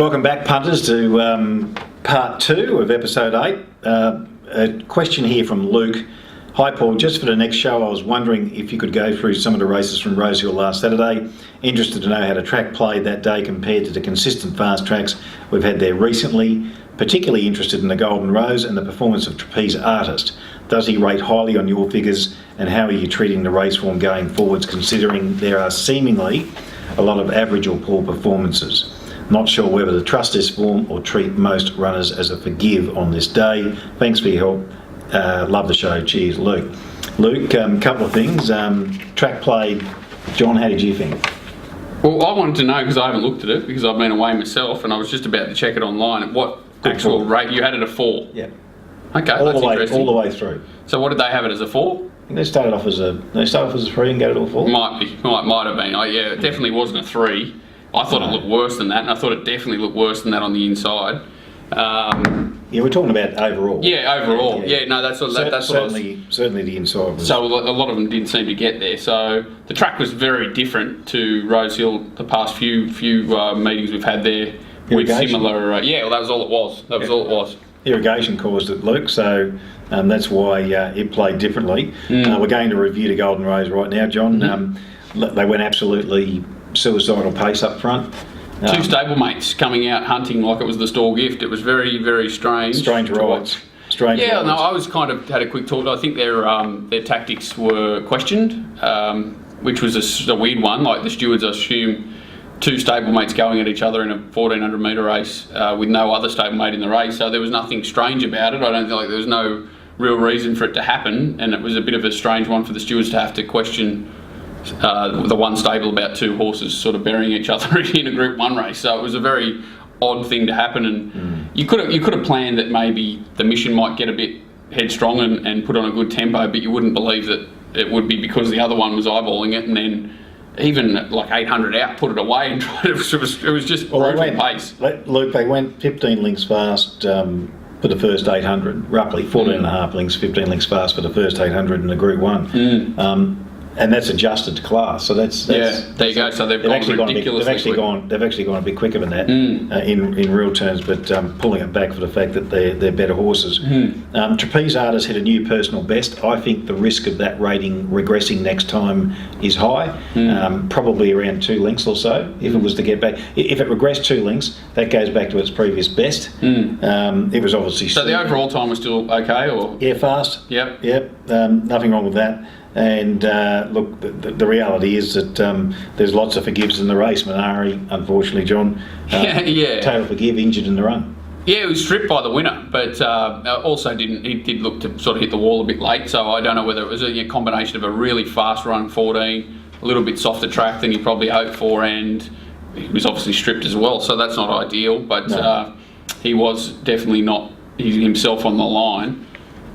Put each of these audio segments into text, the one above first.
Welcome back, punters, to part 2 of episode 8. A question here from Luke. Hi Paul, just for the next show I was wondering if you could go through some of the races from Rosehill last Saturday. Interested to know how the track played that day compared to the consistent fast tracks we've had there recently. Particularly interested in the Golden Rose and the performance of Trapeze Artist. Does he rate highly on your figures, and how are you treating the race form going forwards, considering there are seemingly a lot of average or poor performances? Not sure whether to trust this form or treat most runners as a forgive on this day. Thanks for your help. Love the show. Cheers, Luke. Luke, couple of things. Track played. John, how did you think? Well, I wanted to know, because I haven't looked at it, because I've been away myself, and I was just about to check it online, at what actual rate you had it a 4. Yeah. Okay, that's interesting. All the way through. So what did they have it as, a 4? I think they started off as a 3 and go to a 4. Might have been. Yeah, it definitely wasn't a 3. I thought it looked worse than that, and I thought it definitely looked worse than that on the inside. Yeah, we're talking about overall. Yeah, overall. Yeah, no, that's what certainly the inside was. So a lot of them didn't seem to get there. So the track was very different to Rosehill. The past few meetings we've had there with similar. Well, that was all it was. That was all it was. Irrigation caused it, Luke. So that's why it played differently. We're going to review the Golden Rose right now, John. They went absolutely suicidal pace up front. 2 stablemates coming out hunting like it was the stall gift. It was very, very strange. Strange rides. Strange rides. No, I was kind of had a quick talk. I think their tactics were questioned, which was a weird one. Like the stewards, I assume, 2 stablemates going at each other in a 1400 metre race with no other stablemate in the race. So there was nothing strange about it. I don't think there was no real reason for it to happen, and it was a bit of a strange one for the stewards to have to question the one stable about 2 horses sort of burying each other in a Group 1 race. So it was a very odd thing to happen, and you could have planned that maybe the Mission might get a bit headstrong and put on a good tempo, but you wouldn't believe that it would be because the other one was eyeballing it, and then even like 800 out, put it away, and it was just brutal pace. Luke, they went 15 lengths fast for the first 800, roughly 14 and a half lengths, 15 lengths fast for the first 800 in the Group 1. And that's adjusted to class, so that's there you go. So they've actually gone a bit quicker than that in real terms, but pulling it back for the fact that they're better horses. Trapeze Artist hit a new personal best. I think the risk of that rating regressing next time is high, probably around 2 lengths or so. If it was to get back, if it regressed 2 lengths, that goes back to its previous best. It was obviously so the overall time was still okay, or fast. Yep. Nothing wrong with that. And look, the reality is that there's lots of forgives in the race. Minari, unfortunately, John, total forgive, injured in the run. Yeah, he was stripped by the winner, but also he did look to sort of hit the wall a bit late. So I don't know whether it was a combination of a really fast run 14, a little bit softer track than he probably hoped for, and he was obviously stripped as well. So that's not ideal, but he was definitely not himself on the line.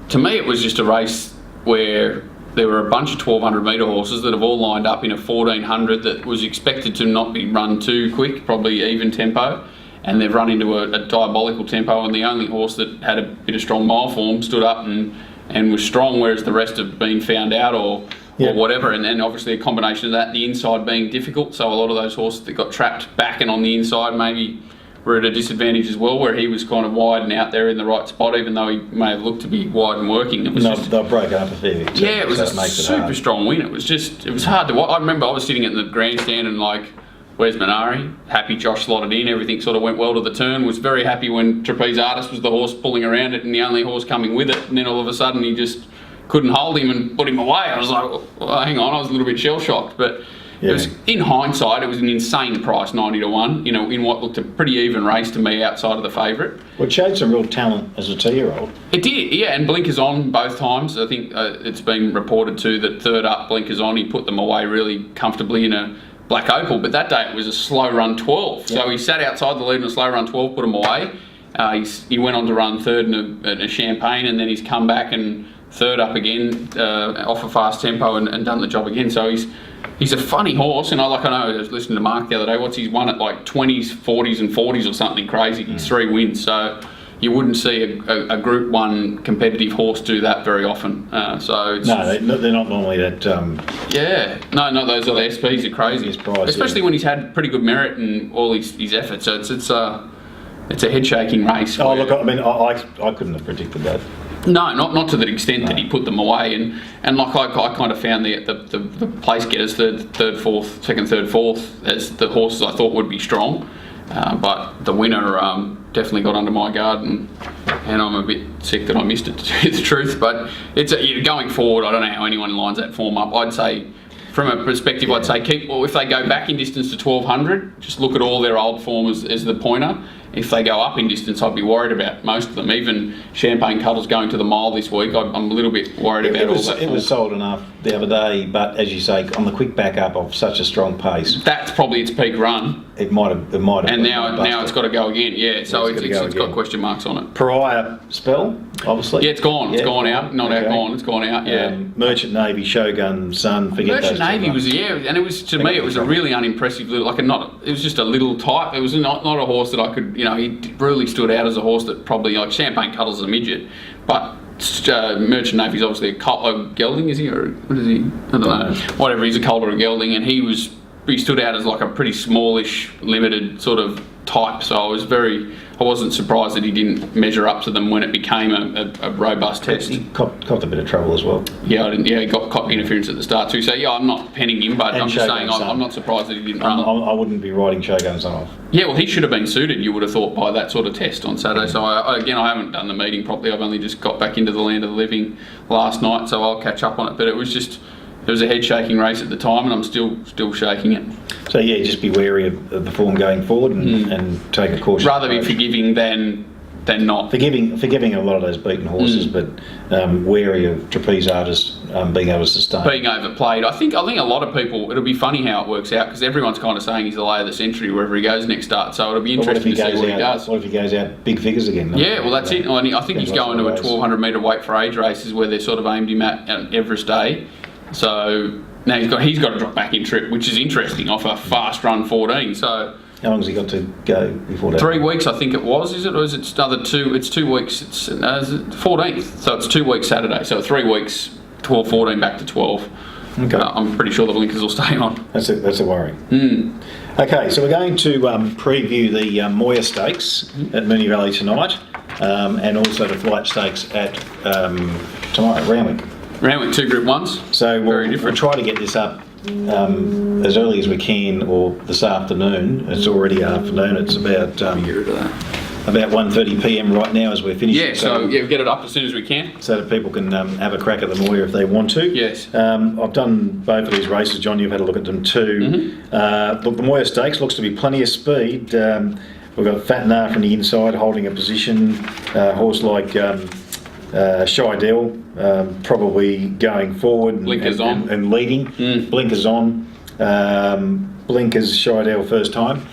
To me, it was just a race where there were a bunch of 1200 metre horses that have all lined up in a 1400 that was expected to not be run too quick, probably even tempo, and they've run into a diabolical tempo, and the only horse that had a bit of strong mile form stood up and was strong, whereas the rest have been found out or whatever, and then obviously a combination of that, the inside being difficult, so a lot of those horses that got trapped back and on the inside maybe were at a disadvantage as well, where he was kind of wide and out there in the right spot, even though he may have looked to be wide and working. It was they'll break up a fair bit. Yeah, it was a super strong win. It was hard to watch. I remember I was sitting in the grandstand and like, where's Minari? Happy Josh slotted in. Everything sort of went well to the turn. Was very happy when Trapeze Artist was the horse pulling around it and the only horse coming with it. And then all of a sudden he just couldn't hold him and put him away. I was like, well, hang on. I was a little bit shell shocked, but. It was, in hindsight, it was an insane price, 90 to 1, in what looked a pretty even race to me outside of the favourite. Well, it showed some real talent as a 2-year-old. It did, yeah, and blinkers on both times. I think it's been reported too that third up, blinkers on, he put them away really comfortably in a black opal, but that day it was a slow run 12. Yep. So he sat outside the lead in a slow run 12, put them away. He went on to run third in a champagne, and then he's come back and third up again off a fast tempo and done the job again. So he's a funny horse, and I know I was listening to Mark the other day. He's won at like 20s, 40s, and 40s or something crazy. He's 3 wins, so you wouldn't see a Group 1 competitive horse do that very often. They're not normally that. Those other SPs are crazy, especially when he's had pretty good merit and all his efforts. So it's it's a head shaking race. Oh, look, I mean, I couldn't have predicted that. No, not to the extent that he put them away, and like I kind of found the place getters, third, fourth, second, third, fourth, as the horses I thought would be strong, but the winner definitely got under my guard, and I'm a bit sick that I missed it, to tell you the truth. But it's going forward, I don't know how anyone lines that form up. I'd say, from a perspective, I'd say if they go back in distance to 1200, just look at all their old form as the pointer. If they go up in distance, I'd be worried about most of them. Even Champagne Cuddle's going to the mile this week. I'm a little bit worried about all that. It was sold enough the other day, but as you say, on the quick backup of such a strong pace, that's probably its peak run. It might have. And now it's got to go again. Yeah, so it's got question marks on it. Pariah spell, obviously. Yeah, it's gone. It's gone out. Not out. Gone. It's gone out. Yeah. Merchant Navy, Shogun, Sun. Merchant Navy was and it was to me it was a really unimpressive little it was just a little type. It was not a horse that I could he really stood out as a horse that probably Champagne Cuddle's a midget, but Merchant Navy's obviously a gelding, is he, or what is he? I don't know. Whatever, he's a colt or a gelding, and he stood out as like a pretty smallish, limited sort of type. So I wasn't surprised that he didn't measure up to them when it became a robust test. He copped a bit of trouble as well. Yeah, he got caught interference at the start too. So yeah, I'm not penning him, but I'm just saying I'm not surprised that he didn't run. I wouldn't be riding Shogun's off. Yeah, well, he should have been suited, you would have thought, by that sort of test on Saturday. So I haven't done the meeting properly. I've only just got back into the land of the living last night, so I'll catch up on it. But it was a head shaking race at the time, and I'm still shaking it. So yeah, just be wary of the form going forward and take a caution. Rather be forgiving than not. Forgiving a lot of those beaten horses, but wary of Trapeze Artist being able to sustain. Being overplayed. I think a lot of people, it'll be funny how it works out, because everyone's kind of saying he's the lay of the century wherever he goes next start, so it'll be interesting to see what he does. What if he goes out big figures again? Yeah, well that's it. I think he's going to a 1200 metre weight for age races where they've sort of aimed him at Everest Day. So now he's got to drop back in trip, which is interesting, off a fast run 14. So how long has he got to go before that? 3 weeks, I think it was. Is it, or is it another 2? It's 2 weeks. It's 14th, so it's 2 weeks Saturday. So 3 weeks, 12, 14 back to 12. Okay. I'm pretty sure the blinkers will stay on. That's a worry. Okay, so we're going to preview the Moir Stakes at Moonee Valley tonight, and also the Flight Stakes at tomorrow, Randwick. Randwick 2 Group 1s. So we'll try to get this up as early as we can, or this afternoon. It's already afternoon. It's about 1:30 p.m. right now as we're finishing. Yeah, so get it up as soon as we can, so that people can have a crack at the Moir if they want to. Yes. I've done both of these races, John. You've had a look at them too. Look, the Moir Stakes looks to be plenty of speed. We've got Fat Nar from the inside holding a position. Horse like Shidell probably going forward and leading. Blinkers on. Blinkers Shidell first time.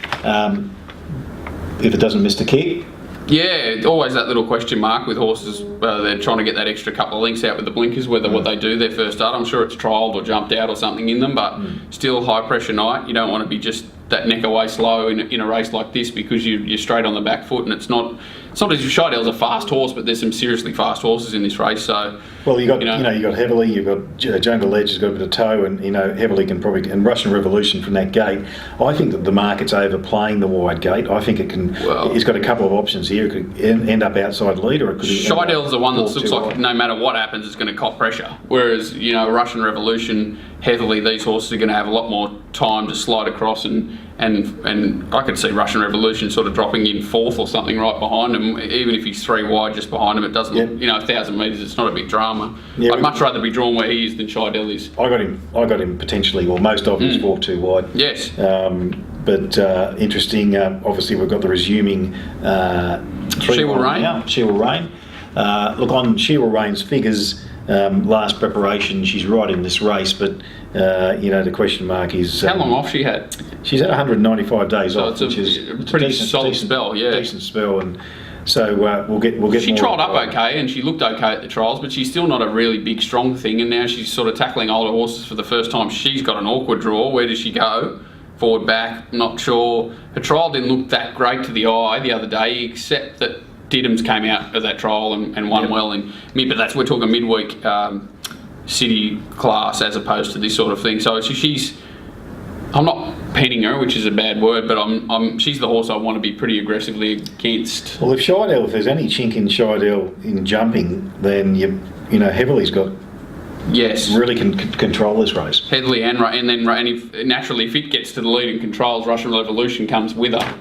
If it doesn't miss the kick. Yeah, always that little question mark with horses. They're trying to get that extra couple of links out with the blinkers, whether what they do their first start. I'm sure it's trialled or jumped out or something in them, but still high pressure night. You don't want to be just that neck away slow in a race like this, because you're straight on the back foot, and it's not as Shidell's a fast horse, but there's some seriously fast horses in this race. So you got Heavily, you've got Jungle Ledge has got a bit of toe, and Heavily can probably, and Russian Revolution from that gate. I think that the market's overplaying the wide gate. I think it can. It's got a couple of options here. It could end up outside lead, or it could. Shidell's the one that looks like no matter what happens, it's going to cop pressure. Whereas Russian Revolution, Heavily, these horses are going to have a lot more time to slide across, and I could see Russian Revolution sort of dropping in fourth or something right behind him. Even if he's 3 wide just behind him, it doesn't. 1,000 metres, it's not a big drama. I'd much rather be drawn where he is than Shidell is. I got him potentially, or most of his 4-2 wide. Yes. But interesting. Obviously, we've got the resuming. She Will Reign. She Will Reign. Look, on She Will Reign's figures. Last preparation, she's right in this race, but the question mark is how long off she had. She's had 195 days off, which is a pretty solid spell. Yeah, decent spell, and so we'll get. She trialled up okay, and she looked okay at the trials, but she's still not a really big, strong thing. And now she's sort of tackling older horses for the first time. She's got an awkward draw. Where does she go? Forward, back? Not sure. Her trial didn't look that great to the eye the other day, except that Diddums came out of that trial and won well in mid, but we're talking midweek city class as opposed to this sort of thing. So she's I'm not penning her, which is a bad word, but she's the horse I want to be pretty aggressively against. Well, if there's any chink in Scheidel in jumping, then Heavely's got really can control this race. Heavily and if if it gets to the lead and controls, Russian Revolution comes with her.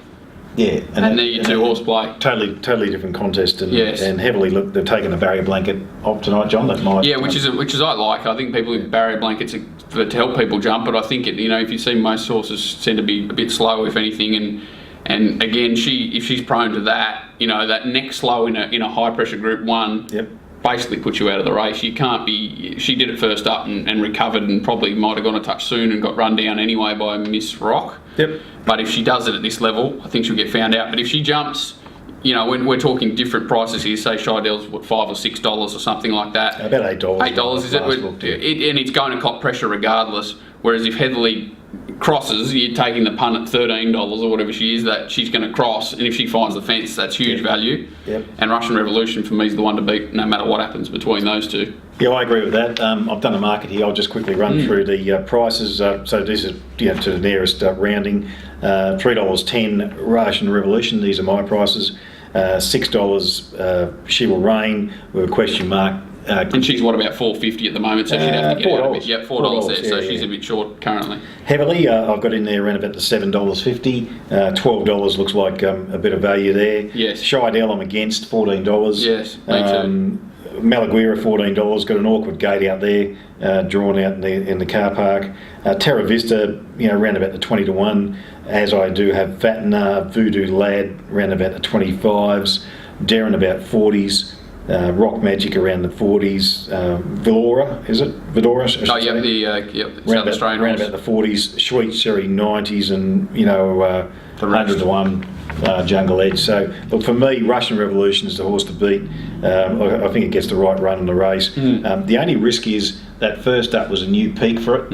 Yeah, and there you two horse play. Totally different contest, and Heavily they've taken the barrier blanket off tonight, John. That might which is I like. I think people with barrier blankets to help people jump, but I think if you see most horses tend to be a bit slow, if anything, and again if she's prone to that, that next slow in a high pressure Group 1. Yep. Basically puts you out of the race. You can't be. She did it first up and recovered, and probably might have gone a touch soon and got run down anyway by Miss Rock. Yep. But if she does it at this level, I think she'll get found out. But if she jumps, when we're talking different prices here, say Scheidel's $5 or $6 or something like that. About $8. $8 is it? And it's going to cop pressure regardless. Whereas if Heatherly crosses, you're taking the punt at $13 or whatever she is, that she's going to cross, and if she finds the fence, that's huge value. Yep. And Russian Revolution for me is the one to beat no matter what happens between those two. Yeah, I agree with that. I've done a market here. I'll just quickly run through the prices. So this is to the nearest rounding. $3.10 Russian Revolution. These are my prices. $6 She Will Reign with a question mark. And she's about $4.50 at the moment, so she'd have to get out a bit. Yep, $4 there, so she's a bit short currently. Heavily, I've got in there around about the $7.50. $12 looks like a bit of value there. Yes. Scheidel I'm against, $14. Yes, me too. Malaguera $14. Got an awkward gate out there, drawn out in the car park. Terra Vista, around about the 20 to 1. As I do have Fatna, Voodoo Lad, around about the 25s. Darren about 40s. Rock Magic around the 40s. Villora, is it? Vidora? South Australian around about the 40s. Sweet Cherry 90s, and 100 to 1 Jungle Edge. So, look, for me, Russian Revolution is the horse to beat. I think it gets the right run in the race. The only risk is that first up was a new peak for it.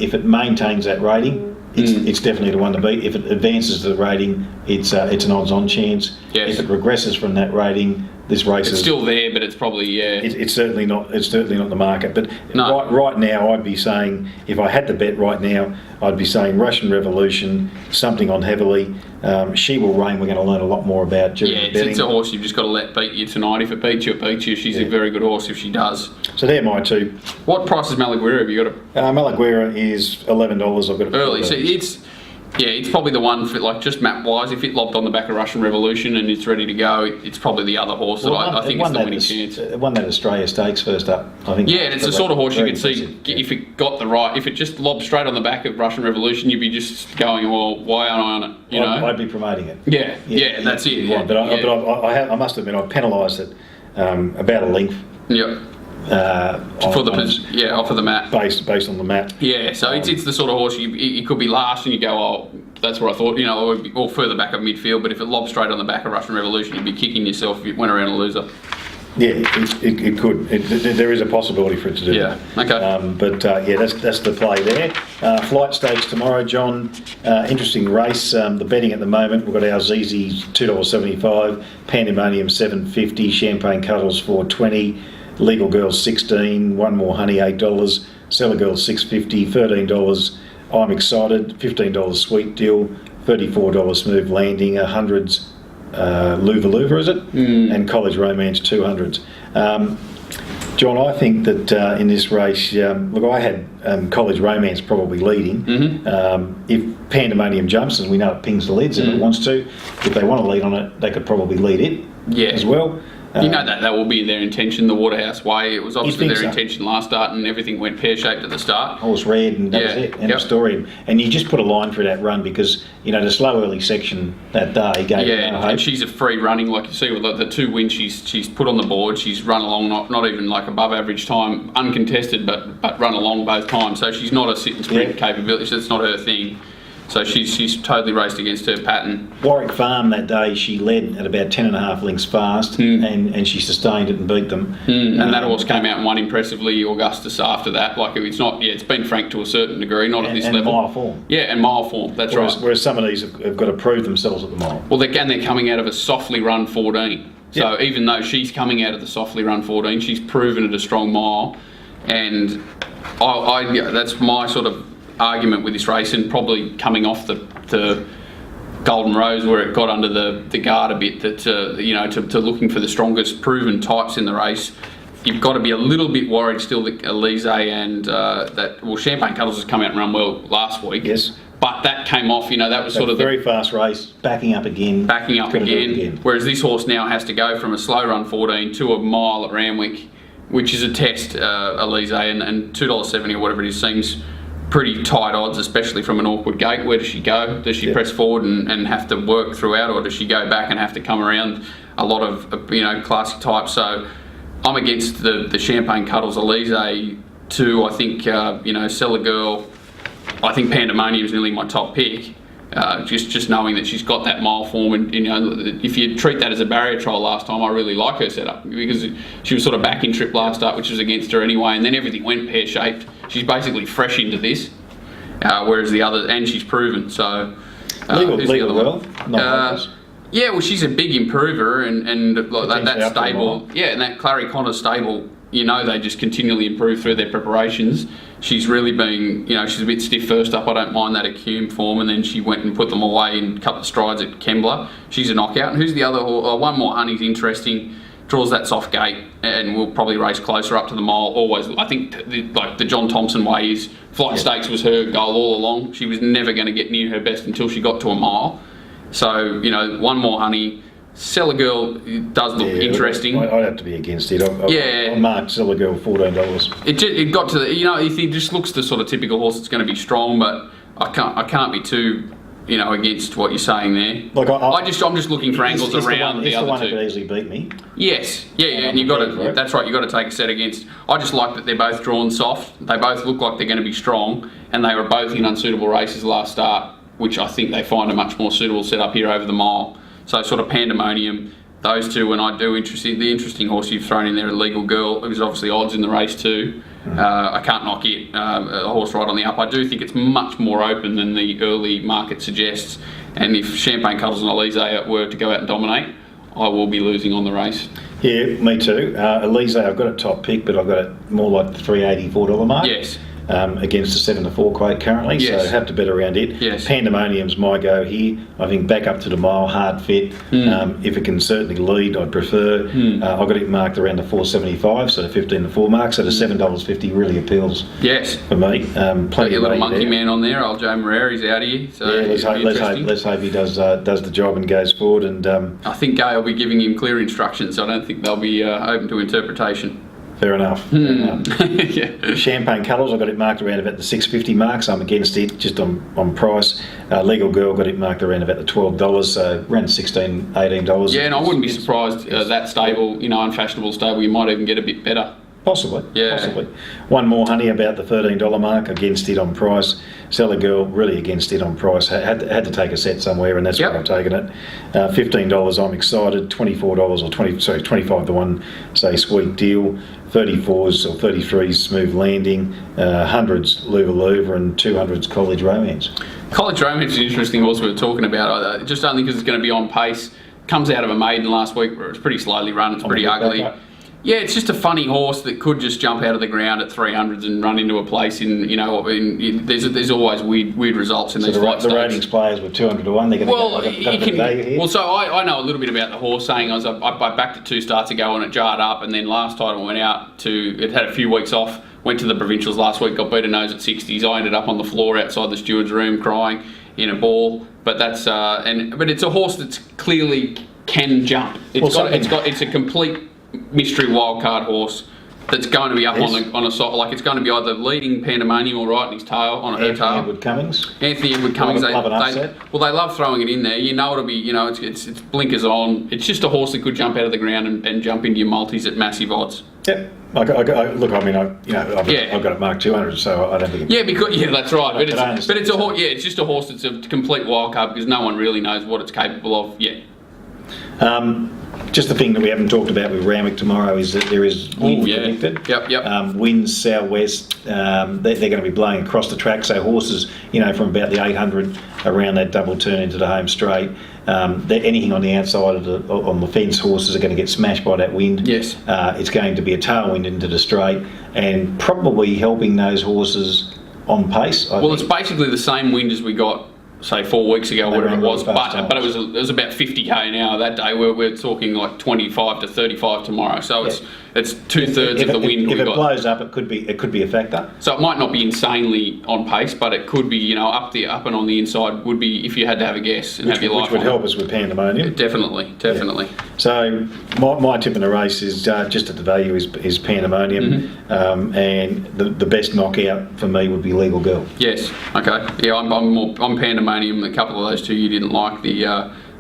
If it maintains that rating, it's definitely the one to beat. If it advances to the rating, it's an odds-on chance. Yes. If it regresses from that rating, this race is still there, but it's probably It's certainly not. It's certainly not the market. But no. right now, I'd be saying, if I had to bet right now, I'd be saying Russian Revolution, something on Heavily. She Will Reign. We're going to learn a lot more about during the betting. It's a horse you've just got to let beat you tonight. If it beats you, it beats you. She's a very good horse if she does. So they're my two. What price is Malaguera? Have you got Malaguera is $11. I've got it early. So it's probably the one for just map wise. If it lobbed on the back of Russian Revolution and it's ready to go, it's probably the other horse that I think is the winning chance. It won that Australia Stakes first up, I think. Yeah, and it's the sort of horse you could see if it got the right. If it just lobbed straight on the back of Russian Revolution, you'd be just going, well, why aren't I on it? I'd be promoting it. Yeah, that's it. Yeah. But I must admit, I penalised it about a length. Yep. Off of the map. Based on the map. Yeah, so it's the sort of horse you could be last and you go, oh, that's what I thought, or further back of midfield, but if it lobs straight on the back of Russian Revolution, you'd be kicking yourself if you went around a loser. Yeah, it could. There is a possibility for it to do that. Okay. That's the play there. Flight Stakes tomorrow, John. Interesting race. The betting at the moment, we've got our ZZ's $2.75, Pandemonium $7.50, Champagne Cuddles $4.20, Legal Girls $16, One More Honey $8, Seller Girls $6.50, $13 I'm Excited, $15 Sweet Deal, $34 Smooth Landing, $100s Luva, is it? And College Romance 200s. John, I think that in this race, I had College Romance probably leading. If Pandemonium jumps, as we know it pings the leads if it wants to, if they want to lead on it, they could probably lead it as well. That will be their intention, the Waterhouse Way. It was obviously their intention last start, and everything went pear-shaped at the start. Horse red, and that was it, end of story. And you just put a line through that run because, the slow early section that day gave her no hope. And she's a free running, like you see with the 2 wins she's put on the board. She's run along, not even above average time, uncontested, but run along both times. So she's not a sit and sprint capability. That's not her thing. So she's totally raced against her pattern. Warwick Farm that day, she led at about 10.5 lengths fast, and she sustained it and beat them. And that horse came out and won impressively. Augustus after that, it's been franked to a certain degree, not at this level. Mile form. Yeah, and mile form. That's right. Whereas some of these have got to prove themselves at the mile. Well, they're coming out of a softly run 14. So even though she's coming out of the softly run 14, she's proven at a strong mile, and I that's my sort of argument with this race, and probably coming off the Golden Rose where it got under the guard a bit, that to looking for the strongest proven types in the race. You've got to be a little bit worried still that Elise and Champagne Cuddles has come out and run well last week. Yes. But that came off, that was sort of very fast race, backing up again. Whereas this horse now has to go from a slow run 14 to a mile at Randwick, which is a test, Elise, and $2.70 or whatever it is seems pretty tight odds, especially from an awkward gate. Where does she go? Does she press forward and have to work throughout, or does she go back and have to come around a lot of classic types? So I'm against the Champagne Cuddles, Elise too. I think Cellar Girl. I think Pandemonium is nearly my top pick. Just knowing that she's got that mile form, and if you treat that as a barrier trial last time, I really like her setup because she was sort of back in trip last start, which was against her anyway, and then everything went pear shaped. She's basically fresh into this, whereas the others, and she's proven. So legal well, yeah, well, she's a big improver, and like that stable, and that Clary Connor stable. They just continually improve through their preparations. She's really been, she's a bit stiff first up. I don't mind that at Hume form, and then she went and put them away and cut the strides at Kembla. She's a knockout. And who's the other? One More Honey's interesting. Draws that soft gate and will probably race closer up to the mile. Always, I think, the John Thompson way is Flight Stakes was her goal all along. She was never going to get near her best until she got to a mile. So One More Honey. Cellar Girl does look interesting. I'd have to be against it. I marked Cellar Girl $14. It got to he just looks the sort of typical horse that's going to be strong, but I can't be too against what you're saying there. Like I'm just looking for angles around the other two. It's the one that could easily beat me. Yes, and you got to. That's right. You got to take a set against. I just like that they're both drawn soft. They both look like they're going to be strong, and they were both in unsuitable races last start, which I think they find a much more suitable setup here over the mile. So sort of Pandemonium, those two, and I do the interesting horse you've thrown in there, Legal Girl, who's obviously odds in the race too. I can't knock it, a horse right on the up. I do think it's much more open than the early market suggests, and if Champagne Cuddles and Elise were to go out and dominate, I will be losing on the race. Yeah, me too. Elise, I've got a top pick, but I've got it more like the $3.84 mark. Yes. Against the 7-4 quote currently, so have to bet around it. Yes. Pandemonium's my go here. I think back up to the mile, hard fit. If it can certainly lead, I'd prefer. I've got it marked around the 4.75, so the 15-4 mark. So the $7.50 really appeals. Yes. For me. Plenty your little monkey there. Man on there, old Joe Moreira's out here. So let's hope he does the job and goes forward. And I think Gay will be giving him clear instructions. I don't think they'll be open to interpretation. Fair enough. Champagne Cuddles, I got it marked around about the $6.50 mark, so I'm against it just on price. Legal Girl got it marked around about the $12, so around $16, $18. Yeah, and I wouldn't be surprised that stable, unfashionable stable, you might even get a bit better. Possibly. One More Honey about the $13 mark, against it on price. Cellar Girl really against it on price. Had to take a set somewhere, and that's where I've taken it. $15, I'm excited. $24 25 to 1, say Sweet Deal. 34s or 33s Smooth Landing. 100s Luva Luva, and 200s College Romance. College Romance is an interesting horse we were talking about. Just only because it's going to be on pace. Comes out of a maiden last week where it's pretty slowly run. It's pretty ugly. Yeah, it's just a funny horse that could just jump out of the ground at 300s and run into a place there's always weird results in these flight stakes. The ratings players were 200 to 1. They're going to get value here. Well, so I know a little bit about the horse. Saying I backed it 2 starts ago and it jarred up, and then last time it went out it had a few weeks off. Went to the provincials last week, got beat a nose at 60s. I ended up on the floor outside the steward's room crying in a ball. But that's but it's a horse that's clearly can jump. It's a complete mystery wildcard horse that's going to be up on a sort, like it's going to be either leading Pandemonium or right in his tail on her tail. Anthony Edward Cummings. They love throwing it in there. It'll be it's blinkers on. It's just a horse that could jump out of the ground and jump into your multis at massive odds. Yep. I've got it marked 200, so I don't think. That's right. But it's a horse. Yeah, it's just a horse that's a complete wild card because no one really knows what it's capable of yet. Just the thing that we haven't talked about with Randwick tomorrow is that there is wind predicted. Yep. Winds southwest. They're going to be blowing across the track, so horses, from about the 800 around that double turn into the home straight. Anything on the outside on the fence, horses are going to get smashed by that wind. Yes. It's going to be a tailwind into the straight, and probably helping those horses on pace. Well, it's basically the same wind as we got, say, 4 weeks ago, They whatever ran it was, really fast but it was about 50k an hour that day. We're talking like 25 to 35 tomorrow, so it's 2/3 of the wind If we it got. blows up, it could be a factor. So it might not be insanely on pace, but it could be, up and on the inside would be, if you had to have a guess and have your life Which would on help it. us with pandemonium. Definitely. So my tip in the race is just at the value is pandemonium, and the best knockout for me would be Legal Girl. Yes. Okay. Yeah, I'm pandemonium. A couple of those two you didn't like.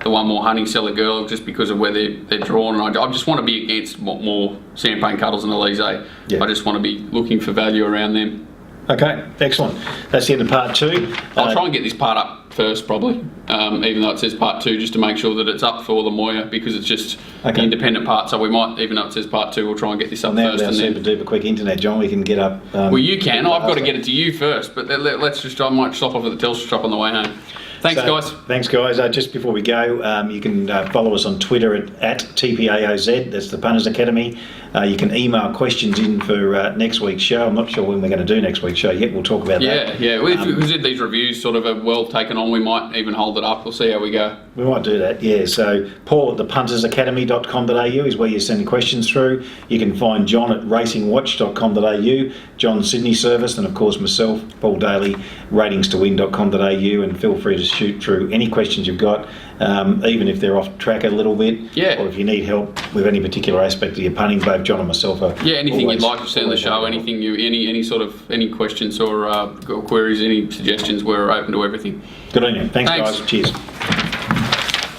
The one more Honey Cellar Girl, just because of where they're drawn. And I just want to be against more Champagne Cuddles and Elise. Yeah. I just want to be looking for value around them. Okay, excellent. That's the end of part 2. I'll try and get this part up first, probably, even though it says part 2, just to make sure that it's up for the Moir, because it's just the independent part. So we might, even though it says part 2, we'll try and get this up Now first. with our And super then, duper quick internet, John, we can get up. well, you can. I've got to get it to you first, but let's just. I might stop off at the Telstra shop on the way home. Thanks, guys. Thanks, guys. Just before we go, you can follow us on Twitter at TPAOZ. That's the Punters Academy. You can email questions in for next week's show. I'm not sure when we're going to do next week's show yet. We'll talk about that. Yeah. Well, if these reviews sort of are well taken on, we might even hold it up. We'll see how we go. We might do that, yeah. So Paul at thepuntersacademy.com.au is where you send questions through. You can find John at racingwatch.com.au, John Sydney Service, and of course myself, Paul Daly, ratingstowin.com.au, and feel free to shoot through any questions you've got, even if they're off track a little bit, or if you need help with any particular aspect of your punting. Both John and myself are anything you'd like to see on the show, anything any questions or queries, any suggestions, we're open to everything. Good on you. Thanks. Thanks. Guys. Cheers.